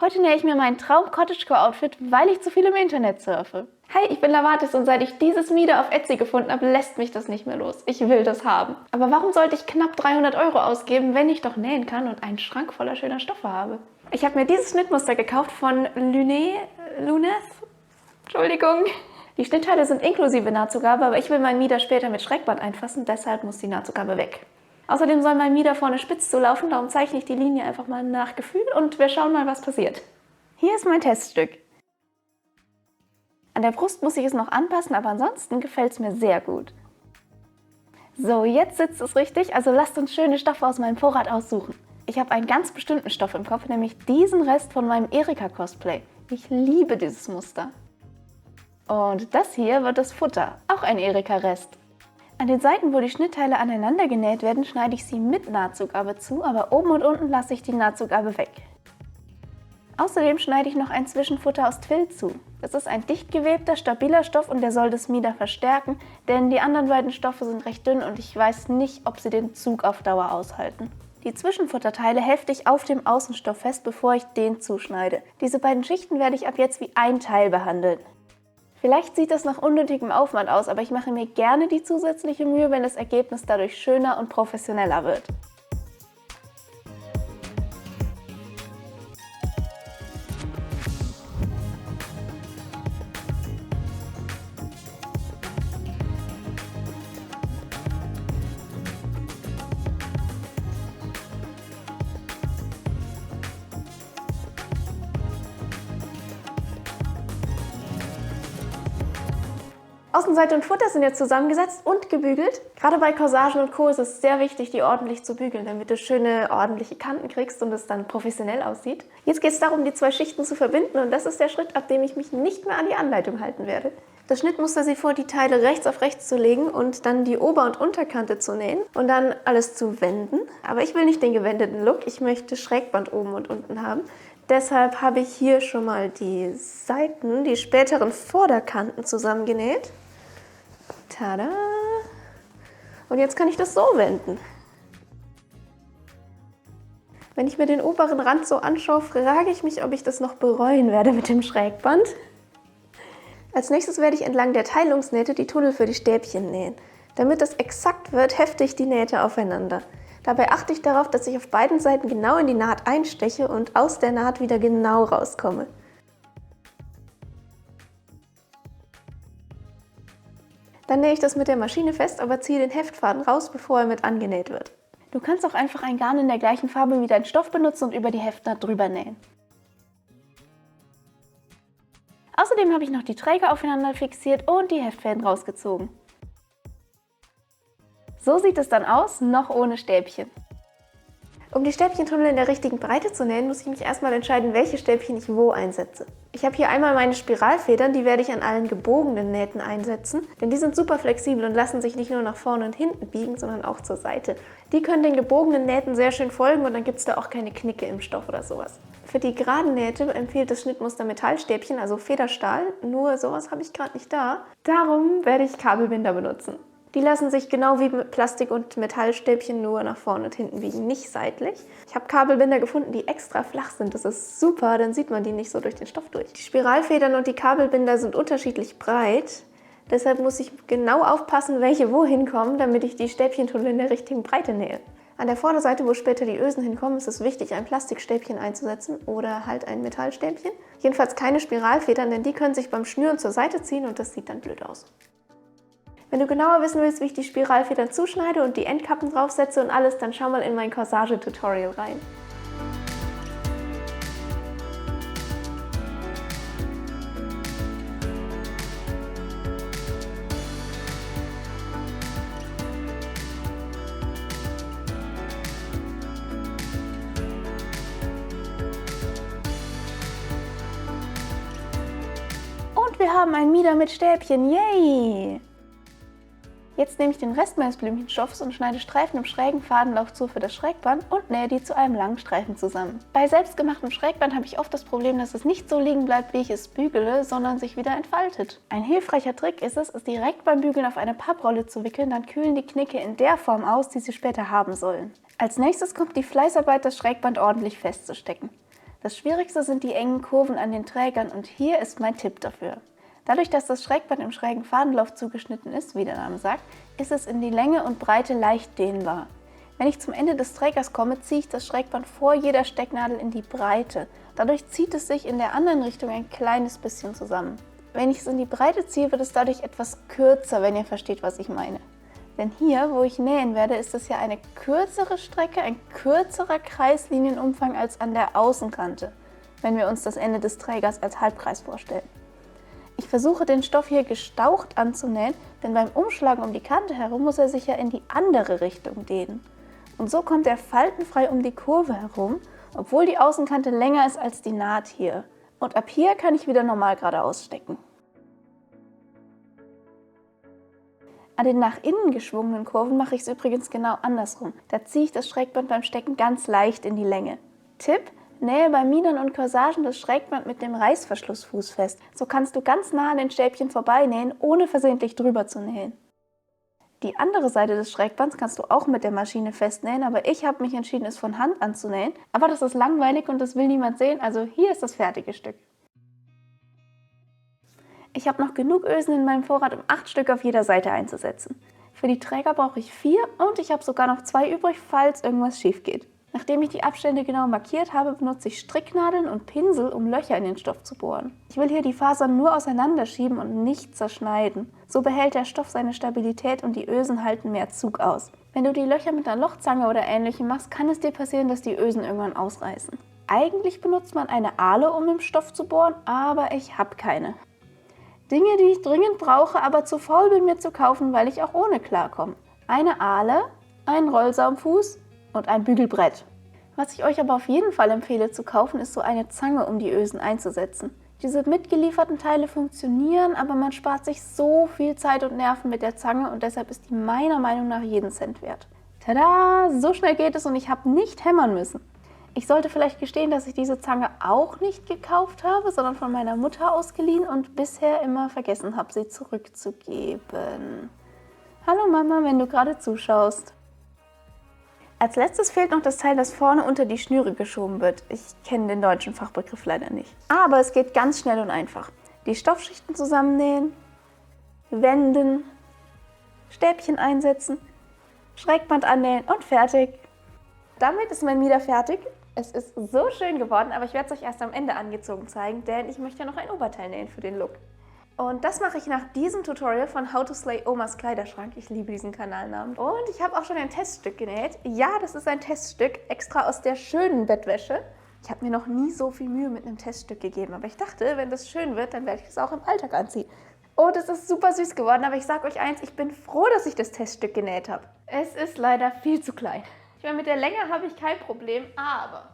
Heute nähe ich mir meinen Traum-Cottagecore-Outfit, weil ich zu viel im Internet surfe. Hi, ich bin Lavatis und seit ich dieses Mieder auf Etsy gefunden habe, lässt mich das nicht mehr los. Ich will das haben. Aber warum sollte ich knapp 300 € ausgeben, wenn ich doch nähen kann und einen Schrank voller schöner Stoffe habe? Ich habe mir dieses Schnittmuster gekauft von Luneth. Entschuldigung. Die Schnittteile sind inklusive Nahtzugabe, aber ich will mein Mieder später mit Schrägband einfassen, deshalb muss die Nahtzugabe weg. Außerdem soll mein Mieder vorne spitz zulaufen, darum zeichne ich die Linie einfach mal nach Gefühl und wir schauen mal, was passiert. Hier ist mein Teststück. An der Brust muss ich es noch anpassen, aber ansonsten gefällt es mir sehr gut. So, jetzt sitzt es richtig, also lasst uns schöne Stoffe aus meinem Vorrat aussuchen. Ich habe einen ganz bestimmten Stoff im Kopf, nämlich diesen Rest von meinem Erika-Cosplay. Ich liebe dieses Muster. Und das hier wird das Futter, auch ein Erika-Rest. An den Seiten, wo die Schnittteile aneinander genäht werden, schneide ich sie mit Nahtzugabe zu, aber oben und unten lasse ich die Nahtzugabe weg. Außerdem schneide ich noch ein Zwischenfutter aus Twill zu. Das ist ein dicht gewebter, stabiler Stoff und der soll das Mieder verstärken, denn die anderen beiden Stoffe sind recht dünn und ich weiß nicht, ob sie den Zug auf Dauer aushalten. Die Zwischenfutterteile hefte ich auf dem Außenstoff fest, bevor ich den zuschneide. Diese beiden Schichten werde ich ab jetzt wie ein Teil behandeln. Vielleicht sieht das nach unnötigem Aufwand aus, aber ich mache mir gerne die zusätzliche Mühe, wenn das Ergebnis dadurch schöner und professioneller wird. Außenseite und Futter sind jetzt zusammengesetzt und gebügelt. Gerade bei Corsagen und Co. ist es sehr wichtig, die ordentlich zu bügeln, damit du schöne, ordentliche Kanten kriegst und es dann professionell aussieht. Jetzt geht es darum, die zwei Schichten zu verbinden und das ist der Schritt, ab dem ich mich nicht mehr an die Anleitung halten werde. Das Schnittmuster sieht vor, die Teile rechts auf rechts zu legen und dann die Ober- und Unterkante zu nähen und dann alles zu wenden. Aber ich will nicht den gewendeten Look, ich möchte Schrägband oben und unten haben. Deshalb habe ich hier schon mal die Seiten, die späteren Vorderkanten zusammengenäht. Tada! Und jetzt kann ich das so wenden. Wenn ich mir den oberen Rand so anschaue, frage ich mich, ob ich das noch bereuen werde mit dem Schrägband. Als nächstes werde ich entlang der Teilungsnähte die Tunnel für die Stäbchen nähen. Damit das exakt wird, hefte ich die Nähte aufeinander. Dabei achte ich darauf, dass ich auf beiden Seiten genau in die Naht einsteche und aus der Naht wieder genau rauskomme. Dann nähe ich das mit der Maschine fest, aber ziehe den Heftfaden raus, bevor er mit angenäht wird. Du kannst auch einfach ein Garn in der gleichen Farbe wie dein Stoff benutzen und über die Heftnaht drüber nähen. Außerdem habe ich noch die Träger aufeinander fixiert und die Heftfäden rausgezogen. So sieht es dann aus, noch ohne Stäbchen. Um die Stäbchentunnel in der richtigen Breite zu nähen, muss ich mich erstmal entscheiden, welche Stäbchen ich wo einsetze. Ich habe hier einmal meine Spiralfedern, die werde ich an allen gebogenen Nähten einsetzen, denn die sind super flexibel und lassen sich nicht nur nach vorne und hinten biegen, sondern auch zur Seite. Die können den gebogenen Nähten sehr schön folgen und dann gibt es da auch keine Knicke im Stoff oder sowas. Für die geraden Nähte empfiehlt das Schnittmuster Metallstäbchen, also Federstahl, nur sowas habe ich gerade nicht da. Darum werde ich Kabelbinder benutzen. Die lassen sich genau wie Plastik- und Metallstäbchen nur nach vorne und hinten biegen, nicht seitlich. Ich habe Kabelbinder gefunden, die extra flach sind. Das ist super, dann sieht man die nicht so durch den Stoff durch. Die Spiralfedern und die Kabelbinder sind unterschiedlich breit. Deshalb muss ich genau aufpassen, welche wohin kommen, damit ich die Stäbchentunnel in der richtigen Breite nähe. An der Vorderseite, wo später die Ösen hinkommen, ist es wichtig, ein Plastikstäbchen einzusetzen oder halt ein Metallstäbchen. Jedenfalls keine Spiralfedern, denn die können sich beim Schnüren zur Seite ziehen und das sieht dann blöd aus. Wenn du genauer wissen willst, wie ich die Spiralfedern zuschneide und die Endkappen draufsetze und alles, dann schau mal in mein Corsage-Tutorial rein. Und wir haben ein Mieder mit Stäbchen, yay! Jetzt nehme ich den Rest meines Blümchenstoffs und schneide Streifen im schrägen Fadenlauf zu für das Schrägband und nähe die zu einem langen Streifen zusammen. Bei selbstgemachtem Schrägband habe ich oft das Problem, dass es nicht so liegen bleibt, wie ich es bügele, sondern sich wieder entfaltet. Ein hilfreicher Trick ist es direkt beim Bügeln auf eine Papprolle zu wickeln, dann kühlen die Knicke in der Form aus, die sie später haben sollen. Als nächstes kommt die Fleißarbeit, das Schrägband ordentlich festzustecken. Das Schwierigste sind die engen Kurven an den Trägern und hier ist mein Tipp dafür. Dadurch, dass das Schrägband im schrägen Fadenlauf zugeschnitten ist, wie der Name sagt, ist es in die Länge und Breite leicht dehnbar. Wenn ich zum Ende des Trägers komme, ziehe ich das Schrägband vor jeder Stecknadel in die Breite. Dadurch zieht es sich in der anderen Richtung ein kleines bisschen zusammen. Wenn ich es in die Breite ziehe, wird es dadurch etwas kürzer, wenn ihr versteht, was ich meine. Denn hier, wo ich nähen werde, ist es ja eine kürzere Strecke, ein kürzerer Kreislinienumfang als an der Außenkante, wenn wir uns das Ende des Trägers als Halbkreis vorstellen. Ich versuche den Stoff hier gestaucht anzunähen, denn beim Umschlagen um die Kante herum muss er sich ja in die andere Richtung dehnen. Und so kommt er faltenfrei um die Kurve herum, obwohl die Außenkante länger ist als die Naht hier. Und ab hier kann ich wieder normal geradeaus stecken. An den nach innen geschwungenen Kurven mache ich es übrigens genau andersrum. Da ziehe ich das Schrägband beim Stecken ganz leicht in die Länge. Tipp: Nähe bei Minern und Corsagen das Schrägband mit dem Reißverschlussfuß fest. So kannst du ganz nah an den Stäbchen vorbeinähen, ohne versehentlich drüber zu nähen. Die andere Seite des Schrägbands kannst du auch mit der Maschine festnähen, aber ich habe mich entschieden, es von Hand anzunähen. Aber das ist langweilig und das will niemand sehen, also hier ist das fertige Stück. Ich habe noch genug Ösen in meinem Vorrat, um 8 Stück auf jeder Seite einzusetzen. Für die Träger brauche ich 4 und ich habe sogar noch 2 übrig, falls irgendwas schief geht. Nachdem ich die Abstände genau markiert habe, benutze ich Stricknadeln und Pinsel, um Löcher in den Stoff zu bohren. Ich will hier die Fasern nur auseinanderschieben und nicht zerschneiden. So behält der Stoff seine Stabilität und die Ösen halten mehr Zug aus. Wenn du die Löcher mit einer Lochzange oder ähnlichem machst, kann es dir passieren, dass die Ösen irgendwann ausreißen. Eigentlich benutzt man eine Ahle, um im Stoff zu bohren, aber ich habe keine. Dinge, die ich dringend brauche, aber zu faul bin, mir zu kaufen, weil ich auch ohne klarkomme. Eine Ahle, einen Rollsaumfuß und ein Bügelbrett. Was ich euch aber auf jeden Fall empfehle zu kaufen, ist so eine Zange, um die Ösen einzusetzen. Diese mitgelieferten Teile funktionieren, aber man spart sich so viel Zeit und Nerven mit der Zange und deshalb ist die meiner Meinung nach jeden Cent wert. Tada! So schnell geht es und ich habe nicht hämmern müssen. Ich sollte vielleicht gestehen, dass ich diese Zange auch nicht gekauft habe, sondern von meiner Mutter ausgeliehen und bisher immer vergessen habe, sie zurückzugeben. Hallo Mama, wenn du gerade zuschaust. Als letztes fehlt noch das Teil, das vorne unter die Schnüre geschoben wird. Ich kenne den deutschen Fachbegriff leider nicht. Aber es geht ganz schnell und einfach. Die Stoffschichten zusammennähen, wenden, Stäbchen einsetzen, Schrägband annähen und fertig. Damit ist mein Mieder fertig. Es ist so schön geworden, aber ich werde es euch erst am Ende angezogen zeigen, denn ich möchte ja noch ein Oberteil nähen für den Look. Und das mache ich nach diesem Tutorial von How to Slay Omas Kleiderschrank. Ich liebe diesen Kanalnamen. Und ich habe auch schon ein Teststück genäht. Ja, das ist ein Teststück, extra aus der schönen Bettwäsche. Ich habe mir noch nie so viel Mühe mit einem Teststück gegeben, aber ich dachte, wenn das schön wird, dann werde ich es auch im Alltag anziehen. Und es ist super süß geworden, aber ich sage euch eins, ich bin froh, dass ich das Teststück genäht habe. Es ist leider viel zu klein. Ich meine, mit der Länge habe ich kein Problem, aber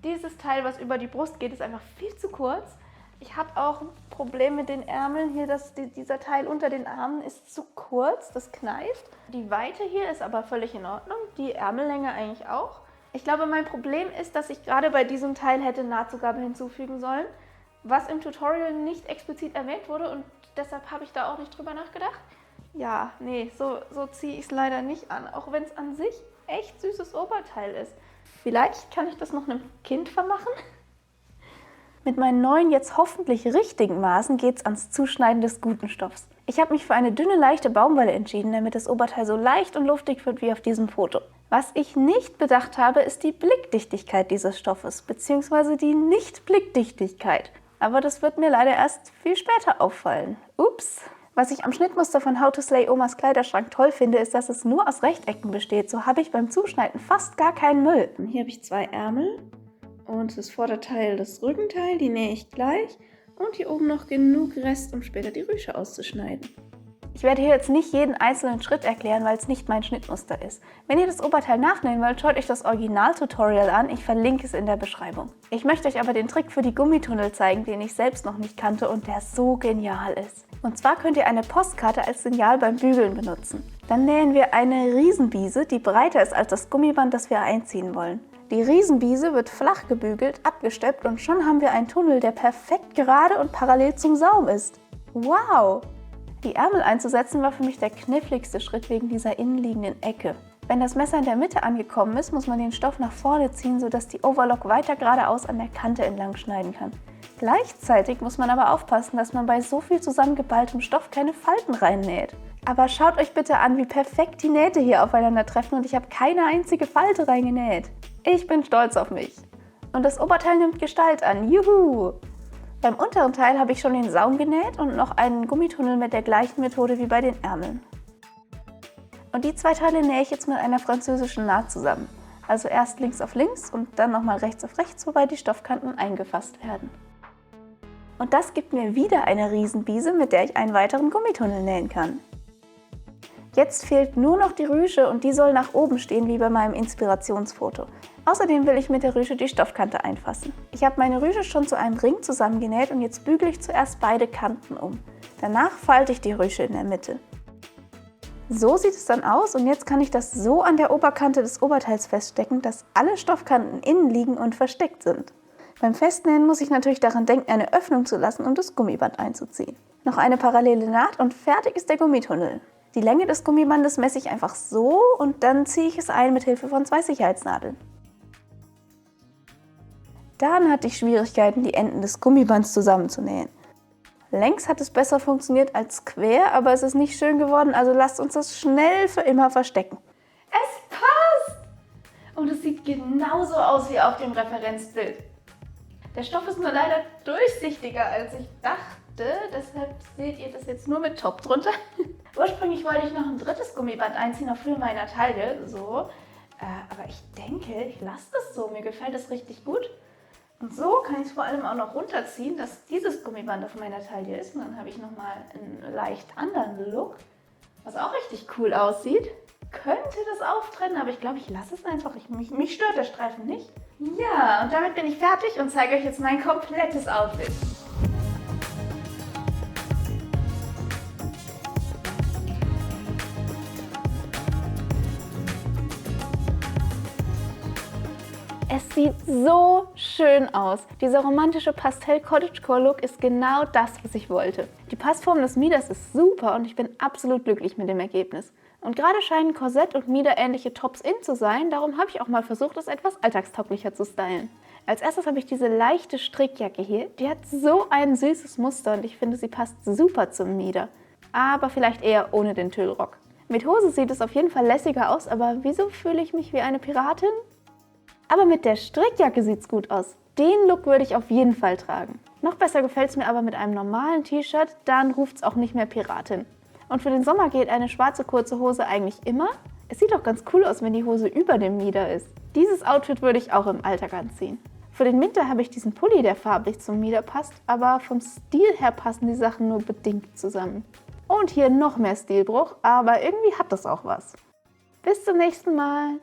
dieses Teil, was über die Brust geht, ist einfach viel zu kurz. Ich habe auch ein Problem mit den Ärmeln hier, dieser Teil unter den Armen ist zu kurz, das kneift. Die Weite hier ist aber völlig in Ordnung, die Ärmellänge eigentlich auch. Ich glaube, mein Problem ist, dass ich gerade bei diesem Teil hätte Nahtzugabe hinzufügen sollen, was im Tutorial nicht explizit erwähnt wurde und deshalb habe ich da auch nicht drüber nachgedacht. Ja, nee, so ziehe ich es leider nicht an, auch wenn es an sich echt süßes Oberteil ist. Vielleicht kann ich das noch einem Kind vermachen? Mit meinen neuen, jetzt hoffentlich richtigen Maßen geht es ans Zuschneiden des guten Stoffs. Ich habe mich für eine dünne, leichte Baumwolle entschieden, damit das Oberteil so leicht und luftig wird wie auf diesem Foto. Was ich nicht bedacht habe, ist die Blickdichtigkeit dieses Stoffes, beziehungsweise die Nicht-Blickdichtigkeit. Aber das wird mir leider erst viel später auffallen. Ups! Was ich am Schnittmuster von How to Slay Omas Kleiderschrank toll finde, ist, dass es nur aus Rechtecken besteht. So habe ich beim Zuschneiden fast gar keinen Müll. Und hier habe ich 2 Ärmel und das Vorderteil, das Rückenteil, die nähe ich gleich. Und hier oben noch genug Rest, um später die Rüsche auszuschneiden. Ich werde hier jetzt nicht jeden einzelnen Schritt erklären, weil es nicht mein Schnittmuster ist. Wenn ihr das Oberteil nachnähen wollt, schaut euch das Original-Tutorial an. Ich verlinke es in der Beschreibung. Ich möchte euch aber den Trick für die Gummitunnel zeigen, den ich selbst noch nicht kannte und der so genial ist. Und zwar könnt ihr eine Postkarte als Signal beim Bügeln benutzen. Dann nähen wir eine Riesenbiese, die breiter ist als das Gummiband, das wir einziehen wollen. Die Riesenbiese wird flach gebügelt, abgesteppt und schon haben wir einen Tunnel, der perfekt gerade und parallel zum Saum ist. Wow! Die Ärmel einzusetzen war für mich der kniffligste Schritt wegen dieser innenliegenden Ecke. Wenn das Messer in der Mitte angekommen ist, muss man den Stoff nach vorne ziehen, sodass die Overlock weiter geradeaus an der Kante entlang schneiden kann. Gleichzeitig muss man aber aufpassen, dass man bei so viel zusammengeballtem Stoff keine Falten reinnäht. Aber schaut euch bitte an, wie perfekt die Nähte hier aufeinander treffen und ich habe keine einzige Falte reingenäht. Ich bin stolz auf mich. Und das Oberteil nimmt Gestalt an. Juhu! Beim unteren Teil habe ich schon den Saum genäht und noch einen Gummitunnel mit der gleichen Methode wie bei den Ärmeln. Und die zwei Teile nähe ich jetzt mit einer französischen Naht zusammen. Also erst links auf links und dann nochmal rechts auf rechts, wobei die Stoffkanten eingefasst werden. Und das gibt mir wieder eine Riesenbiese, mit der ich einen weiteren Gummitunnel nähen kann. Jetzt fehlt nur noch die Rüsche und die soll nach oben stehen, wie bei meinem Inspirationsfoto. Außerdem will ich mit der Rüsche die Stoffkante einfassen. Ich habe meine Rüsche schon zu einem Ring zusammengenäht und jetzt bügele ich zuerst beide Kanten um. Danach falte ich die Rüsche in der Mitte. So sieht es dann aus und jetzt kann ich das so an der Oberkante des Oberteils feststecken, dass alle Stoffkanten innen liegen und versteckt sind. Beim Festnähen muss ich natürlich daran denken, eine Öffnung zu lassen, um das Gummiband einzuziehen. Noch eine parallele Naht und fertig ist der Gummitunnel. Die Länge des Gummibandes messe ich einfach so und dann ziehe ich es ein mit Hilfe von 2 Sicherheitsnadeln. Dann hatte ich Schwierigkeiten, die Enden des Gummibands zusammenzunähen. Längs hat es besser funktioniert als quer, aber es ist nicht schön geworden, also lasst uns das schnell für immer verstecken. Es passt! Und es sieht genauso aus wie auf dem Referenzbild. Der Stoff ist nur leider durchsichtiger als ich dachte, deshalb seht ihr das jetzt nur mit Top drunter. Ursprünglich wollte ich noch ein drittes Gummiband einziehen auf Höhe meiner Taille, so. Aber ich denke, ich lasse das so, mir gefällt das richtig gut. Und so kann ich es vor allem auch noch runterziehen, dass dieses Gummiband auf meiner Taille ist. Und dann habe ich nochmal einen leicht anderen Look, was auch richtig cool aussieht. Könnte das auftrennen, aber ich glaube, ich lasse es einfach. Mich stört der Streifen nicht. Ja, und damit bin ich fertig und zeige euch jetzt mein komplettes Outfit. Es sieht so schön aus. Dieser romantische Pastell-Cottagecore-Look ist genau das, was ich wollte. Die Passform des Mieders ist super und ich bin absolut glücklich mit dem Ergebnis. Und gerade scheinen Korsett und Mieder ähnliche Tops in zu sein, darum habe ich auch mal versucht, es etwas alltagstauglicher zu stylen. Als erstes habe ich diese leichte Strickjacke hier. Die hat so ein süßes Muster und ich finde, sie passt super zum Mieder. Aber vielleicht eher ohne den Tüllrock. Mit Hose sieht es auf jeden Fall lässiger aus, aber wieso fühle ich mich wie eine Piratin? Aber mit der Strickjacke sieht's gut aus. Den Look würde ich auf jeden Fall tragen. Noch besser gefällt es mir aber mit einem normalen T-Shirt, dann ruft es auch nicht mehr Piratin. Und für den Sommer geht eine schwarze kurze Hose eigentlich immer. Es sieht auch ganz cool aus, wenn die Hose über dem Mieder ist. Dieses Outfit würde ich auch im Alltag anziehen. Für den Winter habe ich diesen Pulli, der farblich zum Mieder passt, aber vom Stil her passen die Sachen nur bedingt zusammen. Und hier noch mehr Stilbruch, aber irgendwie hat das auch was. Bis zum nächsten Mal!